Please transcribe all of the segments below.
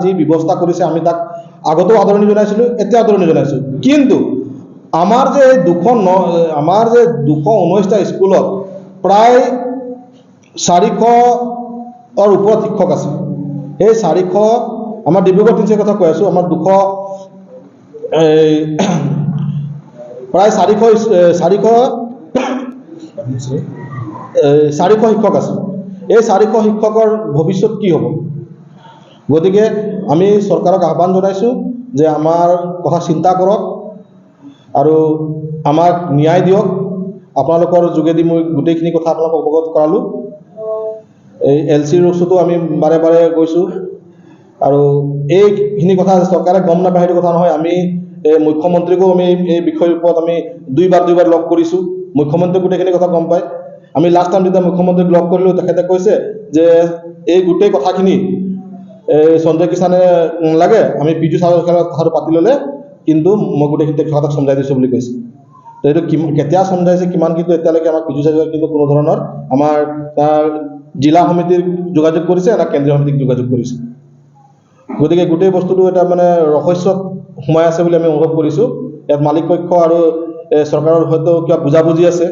যি ব্যৱস্থা কৰিছে আমি তাক আগতেও আদৰণি জনাইছিলোঁ, এতিয়া আদৰণি জনাইছোঁ। কিন্তু আমাৰ যে আমাৰ যে 219টা স্কুলত প্ৰায় 400ৰ ওপৰত শিক্ষক আছে। সেই 400 আমাৰ ডিব্ৰুগড় তিনিচুকীয়াৰ কথা কৈ আছোঁ, আমাৰ 200 প্ৰায় 400 শিক্ষক আছে। এই 400 শিক্ষকৰ ভৱিষ্যত কি হ'ব? গতিকে আমি চৰকাৰক আহ্বান জনাইছোঁ যে আমাৰ কথা চিন্তা কৰক আৰু আমাক ন্যায় দিয়ক। আপোনালোকৰ যোগেদি মই গোটেইখিনি কথা আপোনালোকক অৱগত কৰালোঁ। এই LC ৰোডছতো আমি বাৰে বাৰে গৈছোঁ আৰু এইখিনি কথা চৰকাৰে গম নাপায় সেইটো কথা নহয়। আমি মুখ্যমন্ত্ৰীকো আমি এই বিষয়ৰ ওপৰত আমি দুইবাৰ লগ কৰিছোঁ। মুখ্যমন্ত্ৰীয়ে গোটেইখিনি কথা গম পায়। আমি লাষ্ট টাইম যেতিয়া মুখ্যমন্ত্ৰীক লগ কৰিলোঁ, তেখেতে কৈছে যে এই গোটেই কথাখিনি সঞ্জয় কিষাণে নালাগে, আমি পিজু ছাৰৰ কথাটো পাতি ল'লে কিন্তু মই গোটেইখিনি তেখেতক সমজাই দিছোঁ বুলি কৈছে। তো এইটো কেতিয়া সমজাইছে কিমান, কিন্তু এতিয়ালৈকে আমাক পিজু ছাৰে কিন্তু কোনো ধৰণৰ আমাৰ জিলা সমিতিক যোগাযোগ কৰিছে না কেন্দ্ৰীয় সমিতিক যোগাযোগ কৰিছে। গতিকে গোটেই বস্তুটো এটা মানে ৰহস্যত সোমাই আছে বুলি আমি অনুভৱ কৰিছোঁ। ইয়াত মালিক পক্ষ আৰু চৰকাৰৰ হয়তো কিবা বুজাবুজি আছে,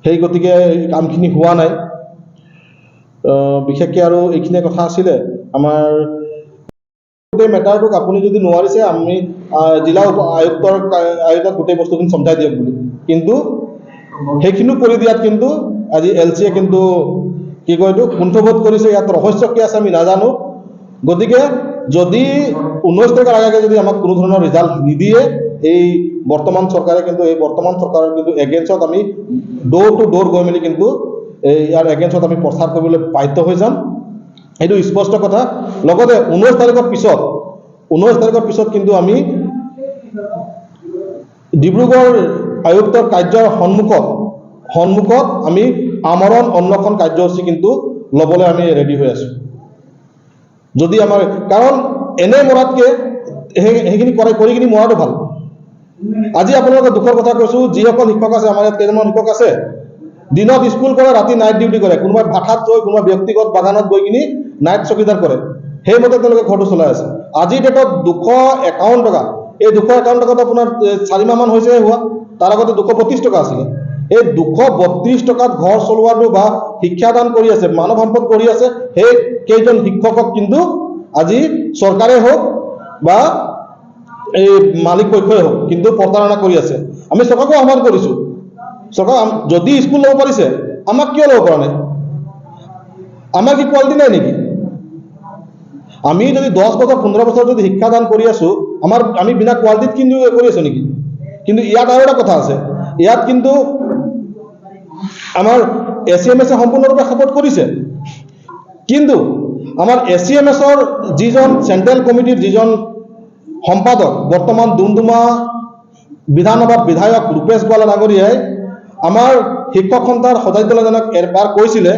সেই গতিকে কামখিনি হোৱা নাই। বিশেষকৈ আৰু এইখিনিয়ে কথা আছিলে আমাৰ গোটেই মেটাৰটোক আপুনি যদি নোৱাৰিছে আমি জিলা আয়ুক্তক গোটেই বস্তুখিনি সমজাই দিয়ক বুলি, কিন্তু সেইখিনিও কৰি দিয়াত কিন্তু আজি LCয়ে কিন্তু কি কয় এইটো কুণ্ঠবোধ কৰিছে। ইয়াত ৰহস্য কি আছে আমি নাজানো। গতিকে যদি 19 তাৰিখৰ আগে যদি আমাক কোনো ধৰণৰ ৰিজাল্ট নিদিয়ে, এই বৰ্তমান চৰকাৰে কিন্তু এগেইনষ্টত আমি ডোৰ টু ডোৰ গৈ মেলি কিন্তু ইয়াৰ এগেইনষ্টত আমি প্ৰচাৰ কৰিবলৈ বাধ্য হৈ যাম। এইটো স্পষ্ট কথা। লগতে 19 তাৰিখৰ পিছত কিন্তু আমি ডিব্ৰুগড় আয়ুক্তৰ কাৰ্যৰ সন্মুখত আমি আমৰণ অন্বেষণ কাৰ্যসূচী কিন্তু ল'বলৈ আমি ৰেডি হৈ আছোঁ। যদি আমাৰ কাৰণ এনে মৰাতকৈ সেইখিনি কৰি কিনি মৰাটো ভাল। আজি আপোনালোকে দুখৰ কথা কৈছোঁ, যিসকল শিক্ষক আছে আমাৰ ইয়াত কেইজনমান শিক্ষক আছে দিনত স্কুল কৰে, ৰাতি নাইট ডিউটি কৰে। কোনোবাই ভাষাত গৈ, কোনোবা ব্যক্তিগত বাগানত গৈ কিনি নাইট চকীদাৰ কৰে। সেইমতে তেওঁলোকে ঘৰটো চলাই আছে। আজিৰ ডেটত 251 টকা, এই 251 টকাটো আপোনাৰ 4 মাহমান হৈছে হোৱা, তাৰ আগতে 232 টকা আছিলে। এই 232 টকাত ঘৰ চলোৱাটো বা শিক্ষাদান কৰি আছে, মানৱ সম্পদ কৰি আছে সেই কেইজন শিক্ষকক কিন্তু আজি চৰকাৰে হওক বা এই মালিক পক্ষই হওক কিন্তু প্ৰতাৰণা কৰি আছে। আমি চৰকাৰকো আহ্বান কৰিছোঁ, চৰকাৰ যদি স্কুল ল'ব পাৰিছে আমাক কিয় ল'ব পৰা নাই? আমাৰ কি কোৱালিটি নাই নেকি? আমি যদি 10 বছৰ 15 বছৰ যদি শিক্ষাদান কৰি আছোঁ, আমি বিনা কোৱালিটিত কিন্তু কৰি আছোঁ নেকি? কিন্তু ইয়াত আৰু এটা কথা আছে, ইয়াত কিন্তু আমাৰ ACMSে সম্পূৰ্ণৰূপে সাপোৰ্ট কৰিছে, কিন্তু আমাৰ ACMSৰ যিজন চেণ্ট্ৰেল কমিটিৰ যিজন সম্পাদক বৰ্তমান ডুমডুমা বিধানসভাৰ বিধায়ক ৰূপেশ গোৱালা ডাঙৰীয়াই আমাৰ শিক্ষক সন্থাৰ সদস্যজনক এবাৰ কৈছিলে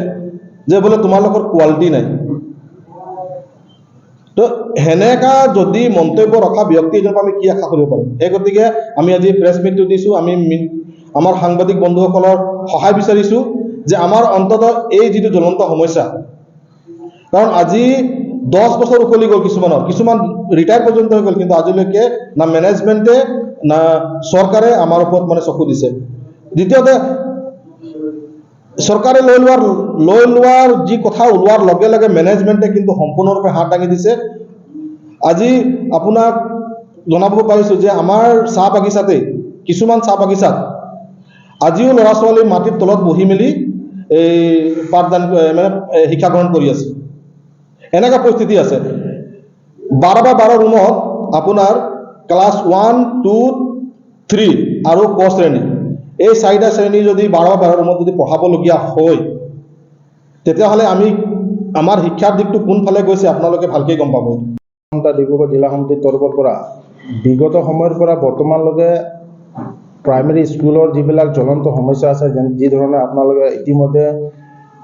যে বোলে তোমালোকৰ কোৱালিটি নাই। তো সেনেকা যদি মন্তব্য ৰখা ব্যক্তি এজনৰ আমি কি আশা কৰিব পাৰিম? সেই গতিকে আমি আজি প্ৰেছ মিটটো দিছোঁ। আমি আমাৰ সাংবাদিক বন্ধুসকলৰ সহায় বিচাৰিছোঁ যে আমাৰ অন্ততঃ এই যিটো জ্বলন্ত সমস্যা, কাৰণ আজি 10 বছৰ উকলি গ'ল, কিছুমান ৰিটায়াৰ পৰ্যন্ত হৈ গ'ল, কিন্তু আজিলৈকে না মেনেজমেণ্টে না চৰকাৰে আমাৰ ওপৰত মানে চকু দিছে। দ্বিতীয়তে চৰকাৰে লৈ লোৱাৰ যি কথা ওলোৱাৰ লগে লগে মেনেজমেণ্টে কিন্তু সম্পূৰ্ণৰূপে হাত দাঙি দিছে। আজি আপোনাক জনাব পাৰিছোঁ যে আমাৰ চাহ বাগিচাতে কিছুমান চাহ বাগিচাত আজিও ল'ৰা ছোৱালী মাটিৰ তলত বহি মেলি এই পাঠদান মানে শিক্ষা গ্ৰহণ কৰি আছে। এনেকুৱা পৰিস্থিতি আছে। 12x12 ৰুমত আপোনাৰ ক্লাছ 1, 2, 3 আৰু ক শ্ৰেণী, এই 4টা শ্ৰেণী যদি 12x12 ৰুমত যদি পঢ়াবলগীয়া হয়, তেতিয়াহ'লে আমাৰ শিক্ষাৰ দিশটো কোনফালে গৈছে আপোনালোকে ভালকৈ গম পাব। ডিব্ৰুগড় জিলা সমিতিৰ তৰফৰ পৰা বিগত সময়ৰ পৰা বৰ্তমানলৈকে প্ৰাইমেৰী স্কুলৰ যিবিলাক জ্বলন্ত সমস্যা আছে, যি ধৰণে আপোনালোকে ইতিমধ্যে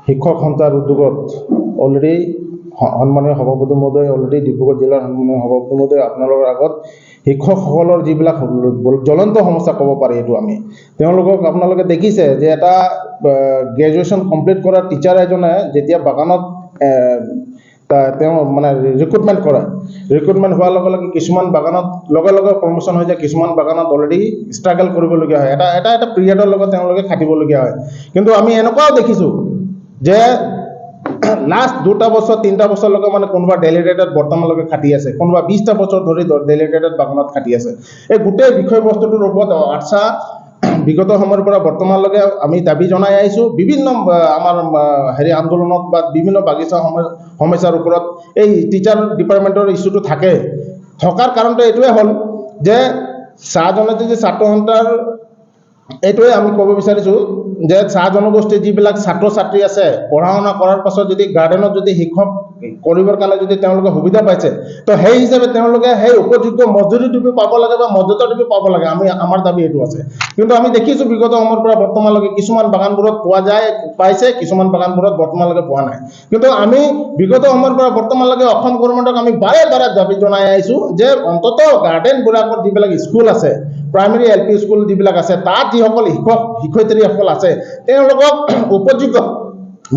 শিক্ষক সন্থাৰ উদ্যোগত অলৰেডি সন্মানীয় সভাপতি মহোদয় ডিব্ৰুগড় জিলাৰ সন্মানীয় সভাপতি মহোদয় আপোনালোকৰ আগত শিক্ষকসকলৰ যিবিলাক জ্বলন্ত সমস্যা ক'ব পাৰি, এইটো আমি তেওঁলোকক আপোনালোকে দেখিছে যে এটা গ্ৰেজুৱেশ্যন কমপ্লিট কৰা টিচাৰ এজনে যেতিয়া বাগানত তেওঁ মানে ৰিক্ৰুটমেণ্ট কৰে। ৰিক্ৰুটমেণ্ট হোৱাৰ লগে লগে কিছুমান বাগানত লগে লগে প্ৰমোশ্যন হৈ যায়, কিছুমান বাগানত অলৰেডি ষ্ট্ৰাগল কৰিবলগীয়া হয়, এটা পিৰিয়ডৰ লগত তেওঁলোকে খাটিবলগীয়া হয়। কিন্তু আমি এনেকুৱাও দেখিছোঁ যে লাষ্ট 2টা বছৰ 3টা বছৰলৈকে মানে কোনোবা ডেলিগেটেড বৰ্তমানলৈকে খাটি আছে, কোনোবা 20টা বছৰ ধৰি ডেলিগেটেড বাগানত খাটি আছে। এই গোটেই বিষয়বস্তুটোৰ ওপৰত আচ্ছা বিগত সময়ৰ পৰা বৰ্তমানলৈকে আমি দাবী জনাই আহিছোঁ বিভিন্ন আমাৰ আন্দোলনত বা বিভিন্ন বাগিচা সমস্যাৰ ওপৰত এই টিচাৰ ডিপাৰ্টমেণ্টৰ ইছ্যুটো থকাৰ কাৰণটো এইটোৱে হ'ল যে চাহ জনজাতি ছাত্ৰ সন্থাৰ এইটোৱে আমি ক'ব বিচাৰিছোঁ যে চাহ জনগোষ্ঠীৰ যিবিলাক ছাত্ৰ ছাত্ৰী আছে পঢ়া শুনা কৰাৰ পাছত যদি গাৰ্ডেনত যদি শিক্ষক কৰিবৰ কাৰণে যদি তেওঁলোকে সুবিধা পাইছে, তো সেই হিচাপে তেওঁলোকে সেই উপযুক্ত মজুৰিটো পাব লাগে বা মৰ্যাদাটো পাব লাগে। আমাৰ দাবী এইটো আছে। কিন্তু আমি দেখিছোঁ বিগত সময়ৰ পৰা বৰ্তমানলৈকে কিছুমান বাগানবোৰত পাইছে, কিছুমান বাগানবোৰত বৰ্তমানলৈকে পোৱা নাই। কিন্তু আমি বিগত সময়ৰ পৰা বৰ্তমানলৈকে অসম গভৰ্ণমেণ্টক আমি বাৰে বাৰে দাবী জনাই আহিছোঁ যে অন্ততঃ গাৰ্ডেনবিলাকত যিবিলাক স্কুল আছে, প্ৰাইমেৰী LP স্কুল যিবিলাক আছে, তাত যিসকল শিক্ষয়িত্ৰীসকল আছে তেওঁলোকক উপযুক্ত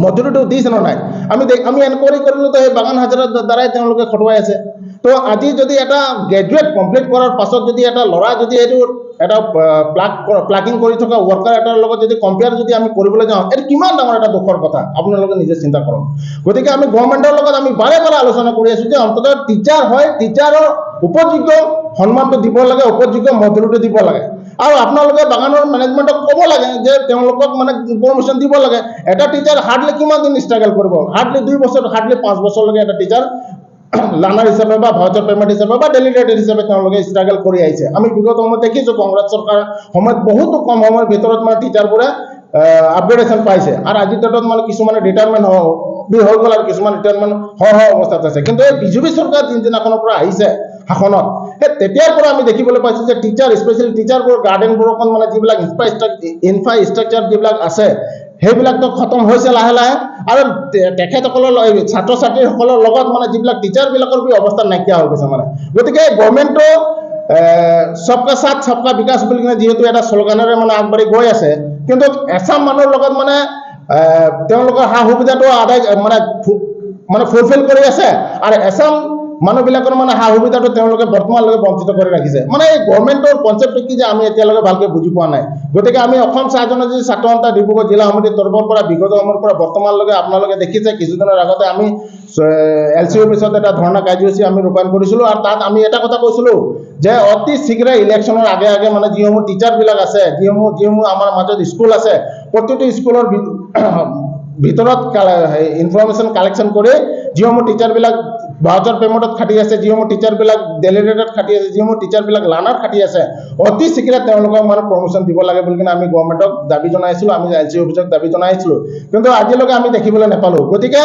মজুৰিটো দিছে নে নাই? আমি এনকুৱাৰী কৰিলোঁ, তো সেই বাগান হাজাৰৰ দ্বাৰাই তেওঁলোকে খটুৱাই আছে। তো আজি যদি এটা গ্ৰেজুৱেট কমপ্লিট কৰাৰ পাছত যদি এটা ল'ৰা যদি এইটো এটা প্লাকিং কৰি থকা ৱৰ্কাৰ এটাৰ লগত যদি কম্পেয়াৰ যদি আমি কৰিবলৈ যাওঁ, এইটো কিমান ডাঙৰ এটা দুখৰ কথা আপোনালোকে নিজে চিন্তা কৰক। গতিকে আমি গভৰ্ণমেণ্টৰ লগত আমি বাৰে বাৰে আলোচনা কৰি আছোঁ যে অন্ততঃ টিচাৰ হয়, টিচাৰৰ উপযুক্ত সন্মানটো দিব লাগে, উপযুক্ত মজুৰিটো দিব লাগে। আৰু আপোনালোকে বাগানৰ মেনেজমেণ্টক ক'ব লাগে যে তেওঁলোকক মানে প্ৰমোশ্যন দিব লাগে। এটা টিচাৰ হাৰ্ডলি কিমান দিন ষ্ট্ৰাগল কৰিব? হাৰ্ডলি 2 বছৰ, হাৰ্ডলি 5 বছৰলৈকে এটা টিচাৰ লাৰ্নাৰ হিচাপে বা ভাউচাৰ পেমেণ্ট হিচাপে বা ডেলিগেটেড হিচাপে তেওঁলোকে ষ্ট্ৰাগল কৰি আহিছে। আমি বিগত সময়ত দেখিছোঁ কংগ্ৰেছ চৰকাৰৰ সময়ত বহুতো কম সময়ৰ ভিতৰত মানে টিচাৰবোৰে আপগ্ৰেডেশ্যন পাইছে, আৰু আজিৰ ডেটত মানে কিছুমানে ৰিটায়াৰমেণ্ট হৈ গ'ল আৰু কিছুমান ৰিটায়াৰমেণ্ট অৱস্থাত আছে। কিন্তু এই বিজেপি চৰকাৰ যিদিনাখনৰ পৰা আহিছে শাসনত, তেতিয়াৰ পৰা আমি দেখিবলৈ পাইছোঁ যে টিচাৰ, স্পেচিয়েলি টিচাৰবোৰ গাৰ্ডেনবোৰৰ মানে যিবিলাক ইনফ্ৰাষ্ট্ৰাকচাৰ যিবিলাক আছে সেইবিলাকতো খতম হৈছে লাহে লাহে, আৰু তেখেতসকলৰ ছাত্ৰ ছাত্ৰীসকলৰ লগত মানে যিবিলাক টিচাৰবিলাকৰ অৱস্থা নাইকিয়া হৈ গৈছে মানে। গতিকে গভৰ্ণমেণ্টটো সবকা সাথ সবকা বিকাশ বুলি কিনে যিহেতু এটা শ্লোগানেৰে মানে আগবাঢ়ি গৈ আছে, কিন্তু এছাম মানুহৰ লগত মানে তেওঁলোকৰ সা সুবিধাটো আদায় মানে ফুলফিল কৰি আছে, আৰু এছাম মানুহবিলাকৰ মানে সা সুবিধাটো তেওঁলোকে বৰ্তমানলৈকে বঞ্চিত কৰি ৰাখিছে। মানে এই গভৰ্ণমেণ্টৰ কনচেপ্টটো কি যে আমি এতিয়ালৈকে ভালকৈ বুজি পোৱা নাই। গতিকে আমি অসম চাহ জনজাতি ছাত্ৰ সন্থা ডিব্ৰুগড় জিলা সমিতিৰ তৰফৰ পৰা বিগত সময়ৰ পৰা বৰ্তমানলৈকে আপোনালোকে দেখিছে কিছুদিনৰ আগতে আমি LC অফিচত এটা ধৰ্ণা কাৰ্যসূচী আমি ৰূপায়ণ কৰিছিলোঁ, আৰু তাত আমি এটা কথা কৈছিলোঁ যে অতি শীঘ্ৰে ইলেকশ্যনৰ আগে আগে মানে যিসমূহ টিচাৰবিলাক আছে, যিসমূহ আমাৰ মাজত স্কুল আছে, প্ৰতিটো স্কুলৰ ভিতৰত ইনফৰমেশ্যন কালেকশ্যন কৰি যিসমূহ টিচাৰবিলাক ভাউচাৰ পেমেণ্টত খাটি আছে, যিসমূহ টিচাৰবিলাক ডেলিগেটেড খাটি আছে, যিসমূহ টিচাৰবিলাক লাৰ্নাৰ খাটি আছে, অতি শীঘ্ৰে তেওঁলোকক মানে প্ৰমোশ্যন দিব লাগে বুলি কিনে আমি গভৰ্ণমেণ্টক দাবী জনাইছিলোঁ, আমি LC অফিচক দাবী জনাইছিলোঁ। কিন্তু আজিলৈকে আমি দেখিবলৈ নাপালোঁ। গতিকে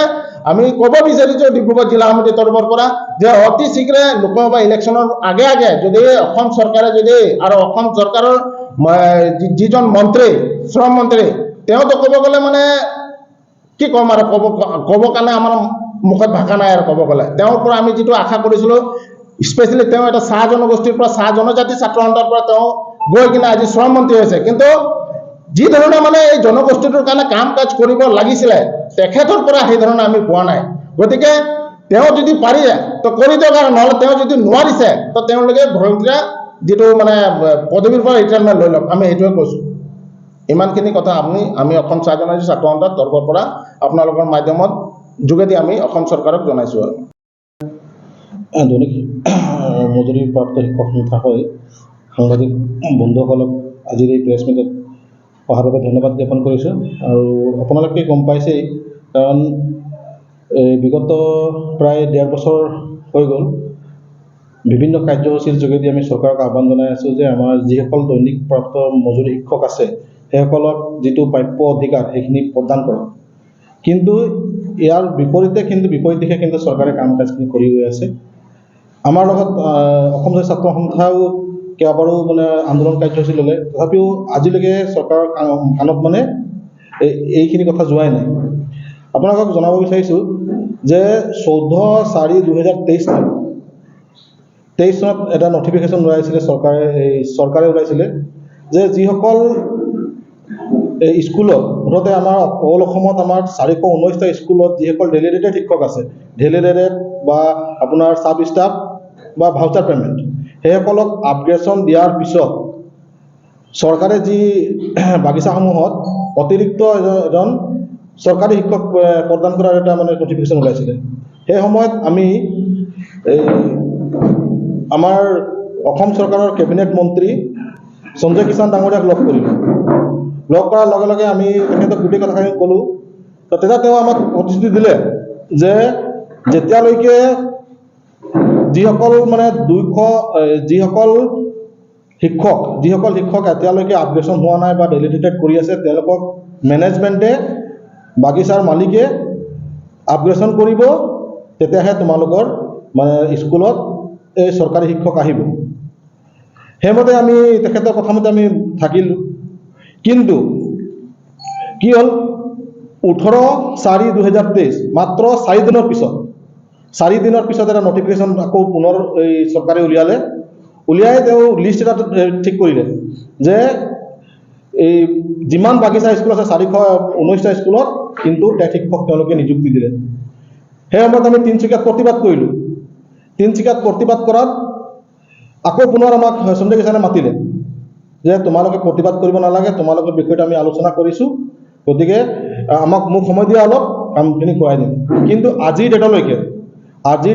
আমি ক'ব বিচাৰিছোঁ ডিব্ৰুগড় জিলা সমিতিৰ তৰফৰ পৰা যে অতি শীঘ্ৰে লোকসভা ইলেকশ্যনৰ আগে আগে যদি অসম চৰকাৰে আৰু অসম চৰকাৰৰ যিজন মন্ত্ৰী, শ্ৰম মন্ত্ৰী, তেওঁতো ক'ব গ'লে মানে কি ক'ম আৰু ক'ব কাৰণে আমাৰ মুখত ভাষা নাই আৰু ক'ব গ'লে। তেওঁৰ পৰা আমি যিটো আশা কৰিছিলোঁ, স্পেচিয়েলি তেওঁ এটা চাহ জনগোষ্ঠীৰ পৰা, চাহ জনজাতি ছাত্ৰ সন্থাৰ পৰা তেওঁ গৈ কিনে আজি শ্ৰম মন্ত্ৰী হৈছে, কিন্তু যি ধৰণে মানে এই জনগোষ্ঠীটোৰ কাৰণে কাম কাজ কৰিব লাগিছিলে তেখেতৰ পৰা সেই ধৰণে আমি পোৱা নাই। গতিকে তেওঁ যদি পাৰিছে তো কৰি দিয়ক, আৰু নহ'লে তেওঁ যদি নোৱাৰিছে তো তেওঁলোকে ভয়ংকীয়া যিটো মানে পদবীৰ পৰা ৰিটায়াৰমেণ্ট লৈ লওক, আমি সেইটোৱে কৈছোঁ। ইমানখিনি কথা আমি অসম চাহ জনজাতি ছাত্ৰ সন্থাৰ তৰফৰ পৰা আপোনালোকৰ মাধ্যমত যোগেদি আমি অসম চৰকাৰক জনাইছোঁ। আৰু দৈনিক মজুৰিপ্ৰাপ্ত শিক্ষক সন্থা হৈ সাংবাদিক বন্ধুসকলক আজিৰ এই প্ৰেছ মিটত অহাৰ বাবে ধন্যবাদ জ্ঞাপন কৰিছোঁ। আৰু আপোনালোকে গম পাইছেই, কাৰণ বিগত প্ৰায় 1.5 বছৰ হৈ গ'ল বিভিন্ন কাৰ্যসূচীৰ যোগেদি আমি চৰকাৰক আহ্বান জনাই আছোঁ যে আমাৰ যিসকল দৈনিক প্ৰাপ্ত মজুৰি শিক্ষক আছে সেইসকলক যিটো প্ৰাপ্য অধিকাৰ সেইখিনি প্ৰদান কৰক। কিন্তু ইয়াৰ বিপৰীত দিশে কিন্তু চৰকাৰে কাম কাজখিনি কৰি গৈ আছে। আমাৰ লগত অসম ছাত্ৰ সন্থাও কেইবাবাৰো মানে আন্দোলন কাৰ্যসূচী ল'লে, তথাপিও আজিলৈকে চৰকাৰৰ কাণত মানে এইখিনি কথা যোৱাই নাই। আপোনালোকক জনাব বিচাৰিছোঁ যে 14/4/2023 চনত এটা নটিফিকেশ্যন ওলাইছিলে, চৰকাৰে ওলাইছিলে যে যিসকল এই স্কুলত মুঠতে আমাৰ অল অসমত আমাৰ 419টা স্কুলত যিসকল ডেলিগেটেড শিক্ষক আছে, ডেলিগেটেড বা আপোনাৰ চাব ষ্টাফ বা ভাউচাৰ পে'মেণ্ট, সেইসকলক আপগ্ৰেডেশ্যন দিয়াৰ পিছত চৰকাৰে যি বাগিচাসমূহত অতিৰিক্ত এজন চৰকাৰী শিক্ষক প্ৰদান কৰাৰ এটা মানে নটিফিকেশ্যন ওলাইছিলে। সেই সময়ত আমি এই আমাৰ অসম চৰকাৰৰ কেবিনেট মন্ত্ৰী সঞ্জয় কিষাণ ডাঙৰীয়াক লগ কৰিলোঁ। লগ কৰাৰ লগে লগে আমি তেখেতক গোটেই কথাখিনি ক'লোঁ। তো তেতিয়া তেওঁ আমাক প্ৰতিশ্ৰুতি দিলে যে যেতিয়ালৈকে যিসকল মানে যিসকল শিক্ষক এতিয়ালৈকে আপগ্ৰেডেশ্যন হোৱা নাই বা ডেলিগেটেড কৰি আছে, তেওঁলোকক মেনেজমেণ্টে বাগিচাৰ মালিকে আপগ্ৰেডেশ্যন কৰিব, তেতিয়াহে তোমালোকৰ মানে স্কুলত এই চৰকাৰী শিক্ষক আহিব। সেইমতে আমি তেখেতৰ কথামতে আমি থাকিলোঁ। কিন্তু কি হ'ল, 18/4/2023 মাত্ৰ 4 দিনৰ পিছত এটা নটিফিকেশ্যন আকৌ পুনৰ এই চৰকাৰে উলিয়াই তেওঁ লিষ্ট এটা ঠিক কৰিলে যে এই যিমান বাগিচা স্কুল আছে 419টা স্কুলত কিন্তু টেট শিক্ষক তেওঁলোকে নিযুক্তি দিলে। সেই সময়ত আমি তিনিচুকীয়াত প্ৰতিবাদ কৰিলোঁ। তিনিচুকীয়াত প্ৰতিবাদ কৰাত আকৌ পুনৰ আমাক সঞ্জয় কিষাণে মাতিলে যে তোমালোকে প্ৰতিবাদ কৰিব নালাগে, তোমালোকৰ বিষয়টো আমি আলোচনা কৰিছোঁ, গতিকে মোক সময় দিয়া, অলপ কামখিনি কৰাই দিম। কিন্তু আজিৰ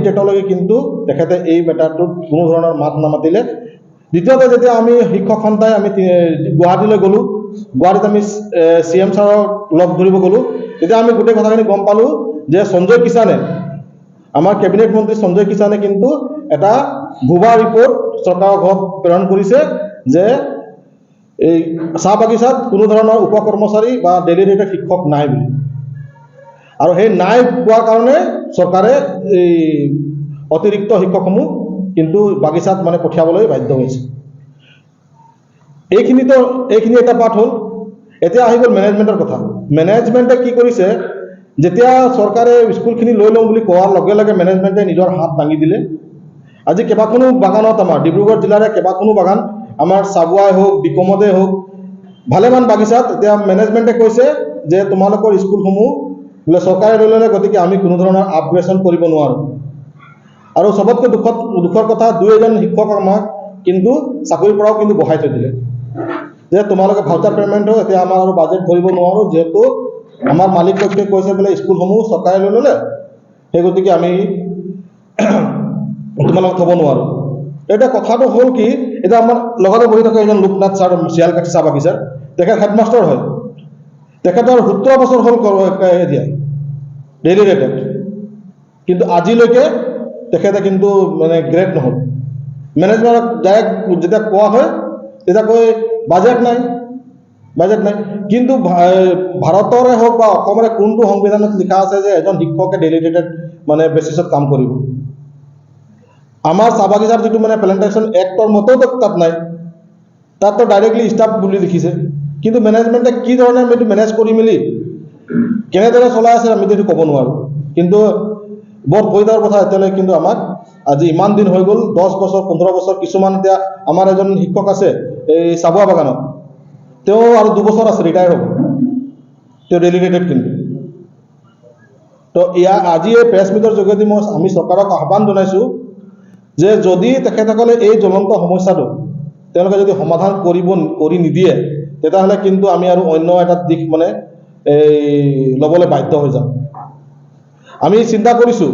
ডেটলৈকে কিন্তু তেখেতে এই মেটাৰটোত কোনো ধৰণৰ মাত নামাতিলে। দ্বিতীয়তে যেতিয়া আমি শিক্ষক সন্থাই আমি গুৱাহাটীলৈ গ'লোঁ, গুৱাহাটীত আমি CM ছাৰক লগ ধৰিব গ'লোঁ, তেতিয়া আমি গোটেই কথাখিনি গম পালোঁ যে সঞ্জয় কিষাণে, আমাৰ কেবিনেট মন্ত্ৰী সঞ্জয় কিষাণে কিন্তু এটা ভুৱা ৰিপৰ্ট চৰকাৰৰ ঘৰত প্ৰেৰণ কৰিছে যে এই চাহ বাগিচাত কোনো ধৰণৰ উপ কৰ্মচাৰী বা ডেলিগেটেড শিক্ষক নাই বুলি। আৰু সেই নাই পোৱাৰ কাৰণে চৰকাৰে এই অতিৰিক্ত শিক্ষকসমূহ কিন্তু বাগিচাত মানে পঠিয়াবলৈ বাধ্য হৈছে। এইখিনি এটা পাঠ হ'ল। এতিয়া আহি গ'ল মেনেজমেণ্টৰ কথা। মেনেজমেণ্টে কি কৰিছে, যেতিয়া চৰকাৰে স্কুলখিনি লৈ লওঁ বুলি কোৱাৰ লগে লগে মেনেজমেণ্টে নিজৰ হাত দাঙি দিলে। আজি কেইবাখনো বাগানত, আমাৰ ডিব্ৰুগড় জিলাৰে কেইবাখনো বাগান, আমাৰ চাবুৱাই হওক, বিকমতে হওক, ভালেমান বাগিচাত এতিয়া মেনেজমেণ্টে কৈছে যে তোমালোকৰ স্কুলসমূহ বোলে চৰকাৰে লৈ ল'লে, গতিকে আমি কোনো ধৰণৰ আপগ্ৰেডেশ্যন কৰিব নোৱাৰোঁ। আৰু চবতকৈ দুখৰ কথা, 2-এজন শিক্ষক আমাক কিন্তু চাকৰিৰ পৰাও কিন্তু বহাই থৈ দিলে যে তোমালোকে ভাউচাৰ পে'মেণ্টও এতিয়া আমাৰ আৰু বাজেট ধৰিব নোৱাৰোঁ, যিহেতু আমাৰ মালিক পক্ষই কৈছে বোলে স্কুলসমূহ চৰকাৰে লৈ ল'লে, সেই গতিকে আমি তোমালোকক থ'ব নোৱাৰোঁ। এতিয়া কথাটো হ'ল কি, এতিয়া আমাৰ লগতে বহি থকা এজন লোকনাথ ছাৰ, শিয়ালকাঠি চাহ বাগিচাৰ, তেখেত হেডমাষ্টাৰ হয়। তেখেতৰ 17 বছৰ হ'ল দিয়া ডেলিগেটেড, কিন্তু আজিলৈকে তেখেতে কিন্তু মানে গ্ৰেড নহ'ল। মেনেজমেণ্টক ডাইৰেক্ট যেতিয়া কোৱা হয় তেতিয়া কয় বাজেট নাই। কিন্তু ভাৰতৰে হওক বা অসমৰে কোনটো সংবিধানত লিখা আছে যে এজন শিক্ষকে ডেলিগেটেড মানে বেচিছত কাম কৰিব? আমাৰ চাহ বাগিচাৰ যিটো মানে প্লেণ্টেশ্যন এক্টৰ মতেও তাত নাই, তাততো ডাইৰেক্টলি ষ্টাফ বুলি লিখিছে। কিন্তু মেনেজমেণ্টে কি ধৰণে এইটো মেনেজ কৰি মেলি কেনেদৰে চলাই আছে আমিতো এইটো ক'ব নোৱাৰোঁ। কিন্তু বৰ পৰিতাৰ কথা, এতিয়ালৈকে কিন্তু আমাক আজি ইমান দিন হৈ গ'ল, 10 বছৰ 15 বছৰ, কিছুমান এতিয়া আমাৰ এজন শিক্ষক আছে এই চাবুৱা বাগানত, তেওঁ আৰু 2 বছৰ আছে ৰিটায়াৰ হ'ব, তেওঁ ডেলিগেটেড কিন্তু। তো আজি এই প্ৰেছ মিটৰ যোগেদি আমি চৰকাৰক আহ্বান জনাইছোঁ যে যদি তেখেতসকলে এই জ্বলন্ত সমস্যাটো তেওঁলোকে যদি সমাধান কৰি নিদিয়ে, তেতিয়াহ'লে কিন্তু আমি আৰু অন্য এটা দিশ মানে ল'বলৈ বাধ্য হৈ যাম। আমি চিন্তা কৰিছোঁ,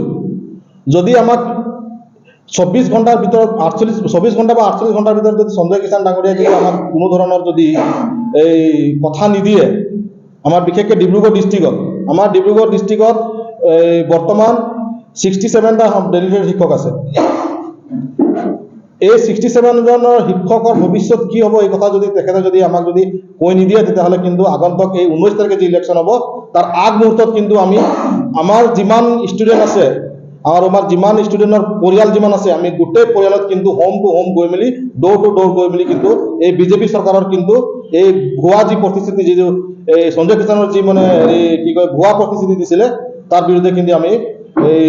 যদি আমাক 24 ঘণ্টাৰ ভিতৰত 24 ঘণ্টা বা 48 ঘণ্টাৰ ভিতৰত যদি সঞ্জয় কিষাণ ডাঙৰীয়াই যদি আমাক কোনো ধৰণৰ যদি এই কথা নিদিয়ে, আমাৰ বিশেষকৈ ডিব্ৰুগড় ডিষ্ট্ৰিক্টত বৰ্তমান 67টা ডেলিগেটেড শিক্ষক আছে। এই 67জনৰ শিক্ষকৰ ভৱিষ্যত কি হ'ব, এই কথা যদি তেখেতে যদি আমাক যদি কৈ নিদিয়ে, তেতিয়াহ'লে কিন্তু আগন্তুক এই 19 তাৰিখে যি ইলেকশ্যন হ'ব তাৰ আগমুহূৰ্তত কিন্তু আমাৰ যিমান ষ্টুডেণ্ট আছে, আমাৰ যিমান ষ্টুডেণ্টৰ পৰিয়াল যিমান আছে, আমি গোটেই পৰিয়ালত কিন্তু হোম টু হোম গৈ মেলি, ডোৰ টু ডোৰ গৈ মেলি কিন্তু এই বিজেপি চৰকাৰৰ কিন্তু এই ভুৱা যি প্ৰতিশ্ৰুতি, যিটো এই সঞ্জয় কিষাণৰ যি মানে কি কয় ভুৱা প্ৰতিশ্ৰুতি দিছিলে, তাৰ বিৰুদ্ধে কিন্তু আমি এই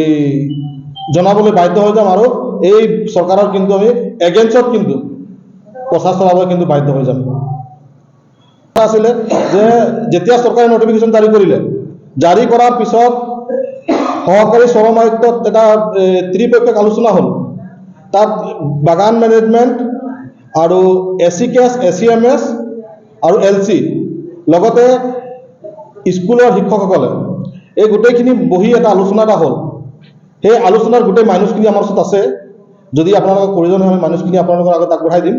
জনাবলৈ বাধ্য হৈ যাম। আৰু এই চৰকাৰৰ কিন্তু আমি এগেইনষ্টত কিন্তু প্ৰচাৰ চলাবলৈ কিন্তু বাধ্য হৈ যাম। আছিলে যে যেতিয়া চৰকাৰে নটিফিকেশ্যন জাৰি কৰিলে, জাৰি কৰাৰ পিছত সহকাৰী শ্ৰম আয়ুক্তত এটা ত্ৰিপক্ষীয় আলোচনা হ'ল। তাত বাগান মেনেজমেণ্ট আৰু এচি কেছ, ACMS আৰু LC লগতে স্কুলৰ শিক্ষকসকলে এই গোটেইখিনি বহি এটা আলোচনা এটা হ'ল। সেই আলোচনাৰ গোটেই মাইনুচখিনি আমাৰ ওচৰত আছে, যদি আপোনালোকৰ প্ৰয়োজন হয় আমি মাইনুচখিনি আপোনালোকৰ আগত আগবঢ়াই দিম।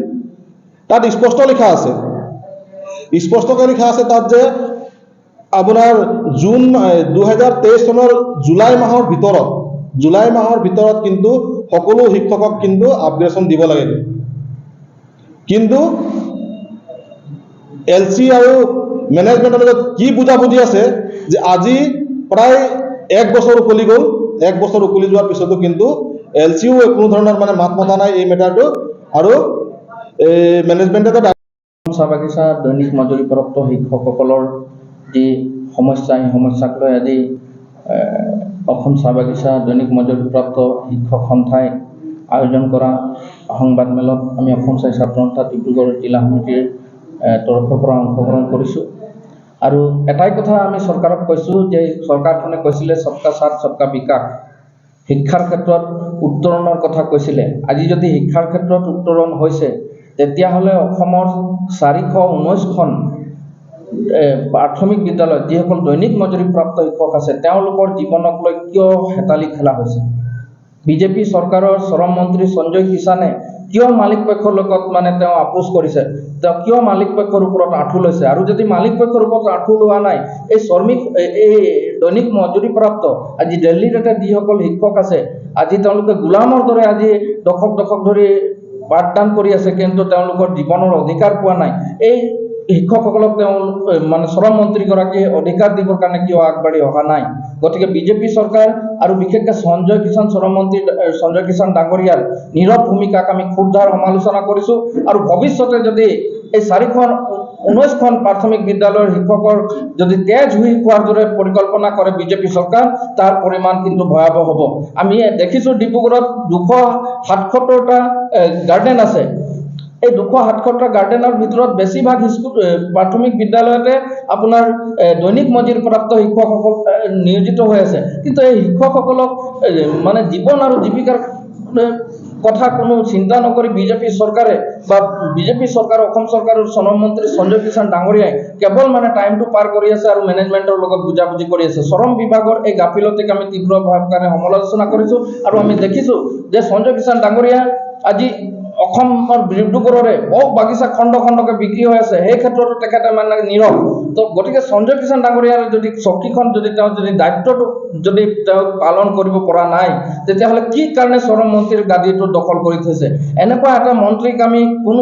তাত স্পষ্টকৈ লিখা আছে তাত যে আপোনাৰ 2023 চনৰ জুলাই মাহৰ ভিতৰত কিন্তু সকলো শিক্ষকক কিন্তু আপগ্ৰেডেশ্যন দিব লাগে। কিন্তু LC আৰু মেনেজমেণ্টৰ মাজত কি বুজাবুজি আছে যে আজি প্ৰায় 1 বছৰ উকলি গ'ল। 1 বছৰ উকলি যোৱাৰ পিছতো কিন্তু LCও কোনো ধৰণৰ মানে মাত মতা নাই এই মেটাৰটো, আৰু মেনেজমেণ্টে চাহ বাগিচা দৈনিক মজুৰিপ্ৰাপ্ত শিক্ষকসকলৰ যি সমস্যা, এই সমস্যাক লৈ আজি অসম চাহ বাগিচা দৈনিক মজুৰিপ্ৰাপ্ত শিক্ষক সন্থাই আয়োজন কৰা সংবাদমেলত আমি অসম চাহ ছাত্ৰ সন্থা ডিব্ৰুগড় জিলা সমিতিৰ তৰফৰ পৰা অংশগ্ৰহণ কৰিছোঁ। আৰু এটাই কথা আমি চৰকাৰক কৈছোঁ যে চৰকাৰখনে কৈছিলে সবকা সাথ সবকা বিকাশ, শিক্ষাৰ ক্ষেত্ৰত উত্তৰণৰ কথা কৈছিলে। আজি যদি শিক্ষাৰ ক্ষেত্ৰত উত্তৰণ হৈছে, তেতিয়াহ'লে অসমৰ 419খন প্ৰাথমিক বিদ্যালয়ত যিসকল দৈনিক মজুৰিপ্ৰাপ্ত শিক্ষক আছে তেওঁলোকৰ জীৱনক লৈ কিয় হেতালি খেলা হৈছে? বিজেপি চৰকাৰৰ শ্ৰম মন্ত্ৰী সঞ্জয় কিষাণে কিয় মালিক পক্ষৰ লগত মানে তেওঁ আপোচ কৰিছে, তেওঁ কিয় মালিক পক্ষৰ ওপৰত আঁঠু লৈছে? আৰু যদি মালিক পক্ষৰ ওপৰত আঁঠু লোৱা নাই, এই এই দৈনিক মজুৰিপ্ৰাপ্ত আজি দিল্লীত যিসকল শিক্ষক আছে, আজি তেওঁলোকে গোলামৰ দৰে আজি দশক ধৰি পাঠদান কৰি আছে, কিন্তু তেওঁলোকৰ জীৱনৰ অধিকাৰ পোৱা নাই। এই শিক্ষকসকলক তেওঁ মানে শ্ৰম মন্ত্ৰীগৰাকীয়ে অধিকাৰ দিবৰ কাৰণে কিয় আগবাঢ়ি অহা নাই? গতিকে বিজেপি চৰকাৰ আৰু বিশেষকৈ সঞ্জয় কিষাণ শ্ৰম মন্ত্ৰী সঞ্জয় কিষাণ ডাঙৰীয়াৰ নীৰৱ ভূমিকাক আমি ক্ষুদ্ৰ সমালোচনা কৰিছোঁ। আৰু ভৱিষ্যতে যদি এই 419খন প্ৰাথমিক বিদ্যালয়ৰ শিক্ষকৰ যদি তেজ হুই খোৱাৰ দৰে পৰিকল্পনা কৰে বিজেপি চৰকাৰ, তাৰ পৰিমাণ কিন্তু ভয়াৱহ হ'ব। আমি দেখিছোঁ ডিব্ৰুগড়ত 277টা গাৰ্ডেন আছে। এই 277টা গাৰ্ডেনৰ ভিতৰত বেছিভাগ স্কুল প্ৰাথমিক বিদ্যালয়তে আপোনাৰ দৈনিক মজুৰিপ্ৰাপ্ত শিক্ষকসকল নিয়োজিত হৈ আছে। কিন্তু এই শিক্ষকসকলক মানে জীৱন আৰু জীৱিকাৰ কথা কোনো চিন্তা নকৰি বিজেপি চৰকাৰে বা বিজেপি চৰকাৰ অসম চৰকাৰৰ শ্ৰম মন্ত্ৰী সঞ্জয় কিষাণ ডাঙৰীয়াই কেৱল মানে টাইমটো পাৰ কৰি আছে আৰু মেনেজমেণ্টৰ লগত বুজাবুজি কৰি আছে। শ্ৰম বিভাগৰ এই গাফিলতিক আমি তীব্ৰভাৱে সমালোচনা কৰিছোঁ। আৰু আমি দেখিছোঁ যে সঞ্জয় কিষাণ ডাঙৰীয়া আজি অসমৰ ডিব্ৰুগড়ৰে বাগিচা খণ্ডকে বিক্ৰী হৈ আছে, সেই ক্ষেত্ৰতো তেখেতে মানে নীৰৱ। তো গতিকে সঞ্জয় কিষাণ ডাঙৰীয়াৰ যদি চকীখন যদি দায়িত্বটো যদি তেওঁ পালন কৰিব পৰা নাই, তেতিয়াহ'লে কি কাৰণে শ্ৰম মন্ত্ৰীৰ গাদীটো দখল কৰি থৈছে? এনেকুৱা এটা মন্ত্ৰীক আমি কোনো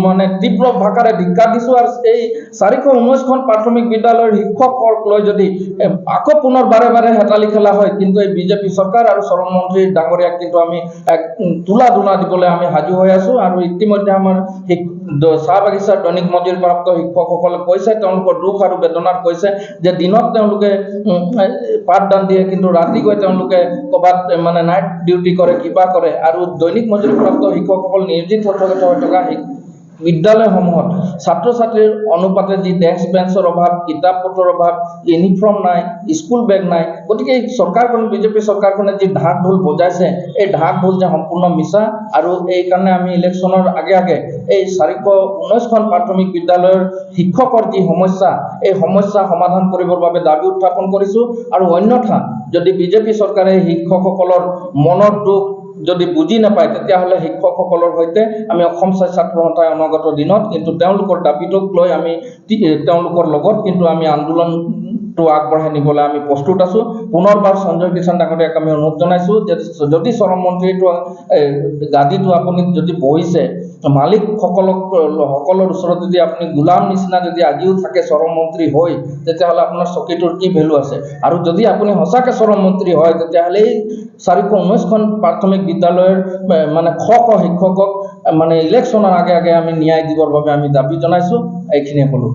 মানে তীব্ৰ ভাষাৰে ধিক্কাৰ দিছোঁ। আৰু এই 419খন প্ৰাথমিক বিদ্যালয়ৰ শিক্ষকক লৈ যদি আকৌ পুনৰ বাৰে হেতালি খেলা হয়, কিন্তু এই বিজেপি চৰকাৰ আৰু শ্ৰম মন্ত্ৰী ডাঙৰীয়াক কিন্তু আমি তোলা দিবলৈ আমি সাজু হৈ আছোঁ। আৰু ইতিমধ্যে আমাৰ চাহ বাগিচাৰ দৈনিক মজুৰিপ্ৰাপ্ত শিক্ষকসকলে কৈছে, তেওঁলোকৰ দুখ আৰু বেদনাত কৈছে যে দিনত তেওঁলোকে পাঠদান দিয়ে, কিন্তু ৰাতি গৈ তেওঁলোকে ক'ৰবাত মানে নাইট ডিউটি কৰে, কিবা কৰে। আৰু দৈনিক মজুৰিপ্ৰাপ্ত শিক্ষকসকল নিয়োজিত হৈ থকা বিদ্যালয়সমূহত ছাত্ৰ ছাত্ৰীৰ অনুপাতে যি ডেস্ক বেঞ্চৰ অভাৱ, কিতাপ পত্ৰৰ অভাৱ, ইউনিফৰ্ম নাই, স্কুল বেগ নাই। গতিকে এই চৰকাৰখনে বিজেপি চৰকাৰখনে যি ঢাক ঢোল বজাইছে, এই ঢাক ঢোল যে সম্পূৰ্ণ মিছা। আৰু এই কাৰণে আমি ইলেকশ্যনৰ আগে এই 419খন প্ৰাথমিক বিদ্যালয়ৰ শিক্ষকৰ যি সমস্যা, এই সমস্যা সমাধান কৰিবৰ বাবে দাবী উত্থাপন কৰিছোঁ। আৰু অন্যথা যদি বিজেপি চৰকাৰে শিক্ষকসকলৰ মনৰ দুখ যদি বুজি নাপায়, তেতিয়াহ'লে শিক্ষকসকলৰ সৈতে আমি অসম ছাত্ৰ সন্থাই অনাগত দিনত কিন্তু তেওঁলোকৰ দাবীটোক লৈ আমি তেওঁলোকৰ লগত কিন্তু আমি আন্দোলনটো আগবঢ়াই নিবলৈ আমি প্ৰস্তুত আছোঁ। পুনৰবাৰ সঞ্জয় কিষাণ ডাঙৰীয়াক আমি অনুৰোধ জনাইছোঁ যে যদি শ্ৰম মন্ত্ৰীটো গাদীটো আপুনি যদি বহিছে, মালিকসকলৰ ওচৰত যদি আপুনি গোলাম নিচিনা যদি আজিও থাকে শ্ৰম মন্ত্ৰী হৈ, তেতিয়াহ'লে আপোনাৰ চকীটোৰ কি ভেলু আছে? আৰু যদি আপুনি সঁচাকৈ শ্ৰম মন্ত্ৰী হয়, তেতিয়াহ'লে এই 419খন প্ৰাথমিক বিদ্যালয়ৰ মানে শিক্ষকক মানে ইলেকশ্যনৰ আগে আমি ন্যায় দিবৰ বাবে আমি দাবী জনাইছোঁ। এইখিনিয়ে ক'লোঁ।